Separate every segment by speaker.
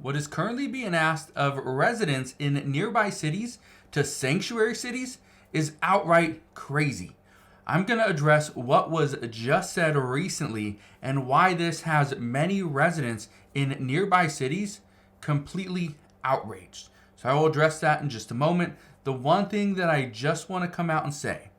Speaker 1: What is currently being asked of residents in nearby cities to sanctuary cities is outright crazy. I'm going to address what was just said recently and why this has many residents in nearby cities completely outraged. So I will address that in just a moment. The one thing that I just want to come out and say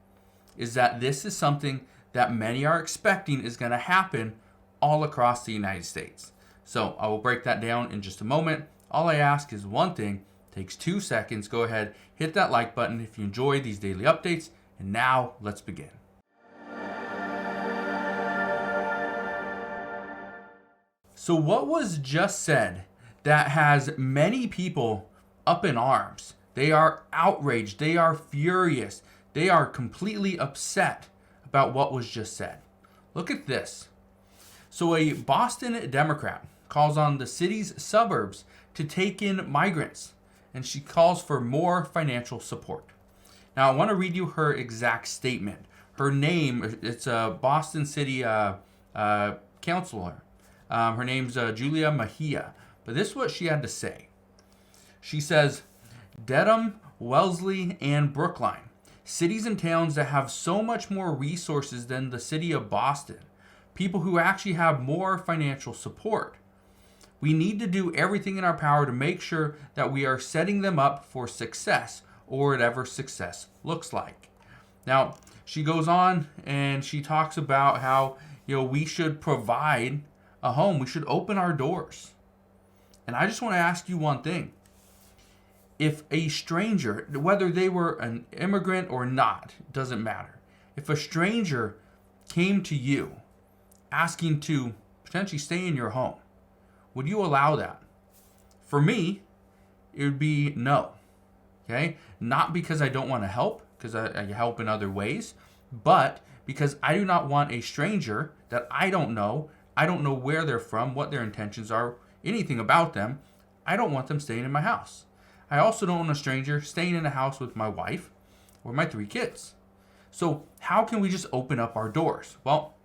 Speaker 1: is that this is something that many are expecting is going to happen all across the United States. So I will break that down in just a moment. All I ask is one thing, takes 2 seconds. Go ahead, hit that like button if you enjoy these daily updates. And now let's begin. So what was just said that has many people up in arms? They are outraged. They are furious. They are completely upset about what was just said. Look at this. So a Boston Democrat calls on the city's suburbs to take in migrants, and she calls for more financial support. Now, I want to read you her exact statement. Her name, it's a Boston City councilor. Her name's Julia Mejia. But this is what she had to say. She says, Dedham, Wellesley, and Brookline, cities and towns that have so much more resources than the city of Boston, people who actually have more financial support. We need to do everything in our power to make sure that we are setting them up for success, or whatever success looks like. Now, she goes on and she talks about how, we should provide a home. We should open our doors. And I just want to ask you one thing. If a stranger, whether they were an immigrant or not, doesn't matter. If a stranger came to you asking to potentially stay in your home, would you allow that? For me, it would be no. Okay? Not because I don't want to help, because I help in other ways, but because I do not want a stranger that I don't know where they're from, what their intentions are, anything about them. I don't want them staying in my house. I also don't want a stranger staying in a house with my wife or my 3 kids. So how can we just open up our doors? Well,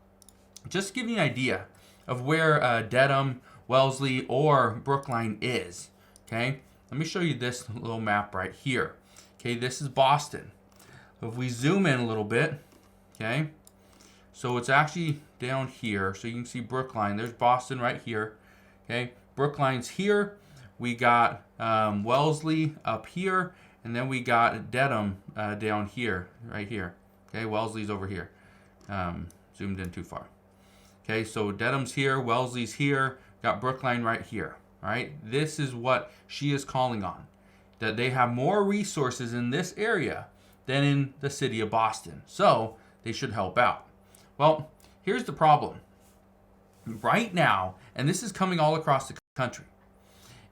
Speaker 1: just to give you an idea of where Dedham, Wellesley, or Brookline is, okay? Let me show you this little map right here. Okay, this is Boston. If we zoom in a little bit, okay, so it's actually down here. So you can see Brookline. There's Boston right here. Okay, Brookline's here. We got Wellesley up here, and then we got Dedham down here, right here. Okay, Wellesley's over here. Zoomed in too far. Okay, so Dedham's here, Wellesley's here, got Brookline right here. All right, this is what she is calling on, that they have more resources in this area than in the city of Boston. So they should help out. Well, here's the problem. Right now, and this is coming all across the country,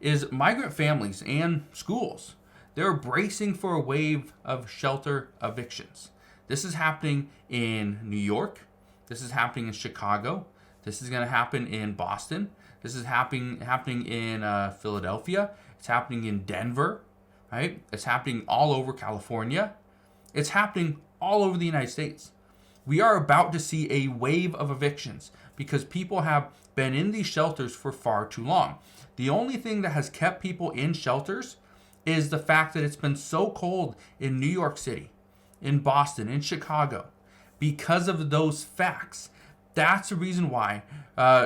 Speaker 1: is migrant families and schools, they're bracing for a wave of shelter evictions. This is happening in New York. This is happening in Chicago. This is going to happen in Boston. This is happening in Philadelphia. It's happening in Denver, right? It's happening all over California. It's happening all over the United States. We are about to see a wave of evictions because people have been in these shelters for far too long. The only thing that has kept people in shelters is the fact that it's been so cold in New York City, in Boston, in Chicago. Because of those facts, that's the reason why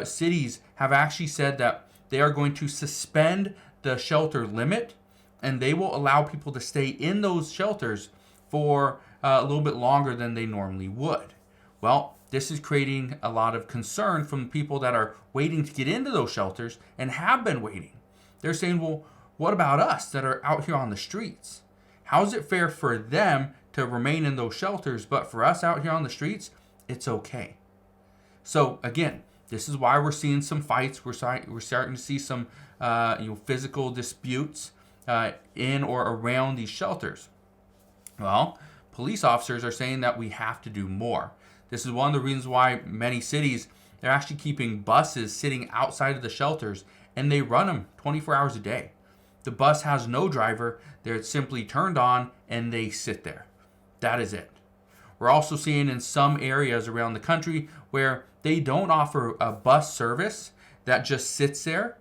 Speaker 1: cities have actually said that they are going to suspend the shelter limit, and they will allow people to stay in those shelters for a little bit longer than they normally would. Well, this is creating a lot of concern from people that are waiting to get into those shelters and have been waiting. They're saying, well, what about us that are out here on the streets? How is it fair for them to remain in those shelters, but for us out here on the streets, it's okay? So again, this is why we're seeing some fights. We're starting to see some physical disputes in or around these shelters. Well, police officers are saying that we have to do more. This is one of the reasons why many cities, they're actually keeping buses sitting outside of the shelters, and they run them 24 hours a day. The bus has no driver. They're simply turned on and they sit there. That is it. We're also seeing in some areas around the country where they don't offer a bus service that just sits there,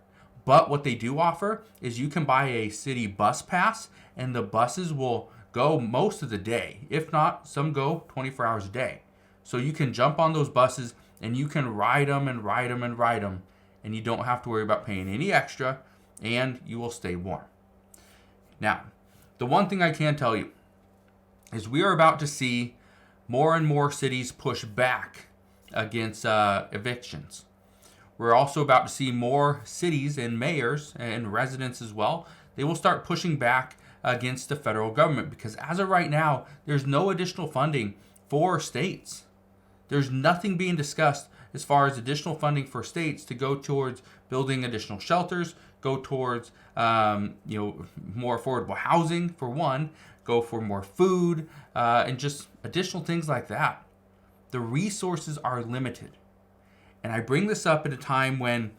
Speaker 1: But what they do offer is you can buy a city bus pass, and the buses will go most of the day. If not, some go 24 hours a day. So you can jump on those buses and you can ride them and ride them and ride them, and you don't have to worry about paying any extra, and you will stay warm. Now, the one thing I can tell you is we are about to see more and more cities push back against evictions. We're also about to see more cities and mayors and residents as well. They will start pushing back against the federal government because as of right now, there's no additional funding for states. There's nothing being discussed as far as additional funding for states to go towards building additional shelters, go towards more affordable housing for one, go for more food, and just additional things like that. The resources are limited. And I bring this up at a time when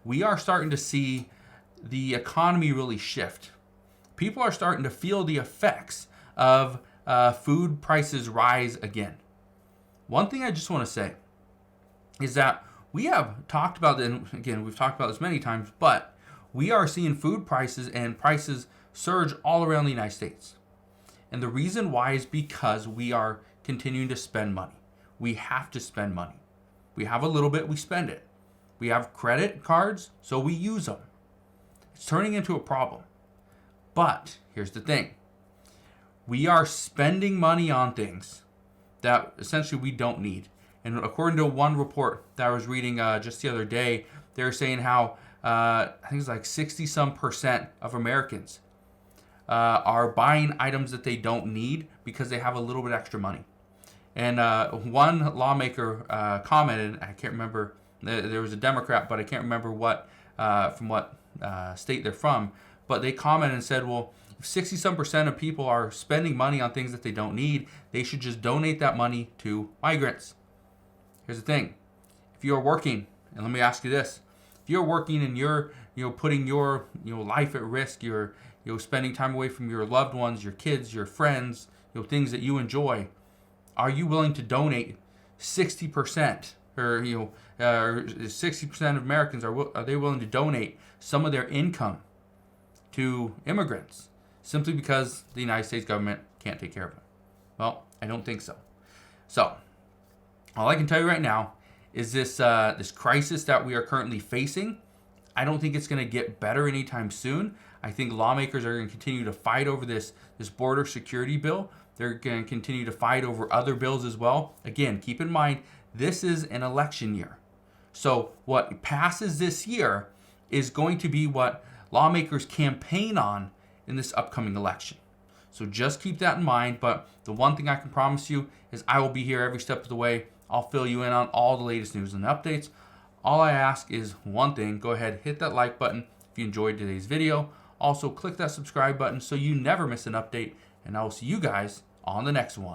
Speaker 1: we are starting to see the economy really shift. People are starting to feel the effects of food prices rise again. One thing I just want to say is that we have talked about, and again, we've talked about this many times, but we are seeing food prices and prices surge all around the United States. And the reason why is because we are continuing to spend money. We have to spend money. We have a little bit, we spend it. We have credit cards, so we use them. It's turning into a problem. But here's the thing. We are spending money on things that essentially we don't need. And according to one report that I was reading just the other day, they were saying how I think it's like 60% of Americans are buying items that they don't need because they have a little bit extra money. And one lawmaker commented, I can't remember, there was a Democrat, but I can't remember from what state they're from, but they commented and said, well, if 60% of people are spending money on things that they don't need, they should just donate that money to migrants. Here's the thing. If you're working, and let me ask you this, if you're working and you're putting your life at risk, you're spending time away from your loved ones, your kids, your friends, things that you enjoy, are you willing to donate 60%, or 60% of Americans are they willing to donate some of their income to immigrants simply because the United States government can't take care of them? Well, I don't think so. So, all I can tell you right now is this crisis that we are currently facing, I don't think it's going to get better anytime soon. I think lawmakers are going to continue to fight over this border security bill. They're going to continue to fight over other bills as well. Again, keep in mind, this is an election year. So what passes this year is going to be what lawmakers campaign on in this upcoming election. So just keep that in mind. But the one thing I can promise you is I will be here every step of the way. I'll fill you in on all the latest news and updates. All I ask is one thing. Go ahead, hit that like button if you enjoyed today's video. Also, click that subscribe button so you never miss an update. And I will see you guys on the next one.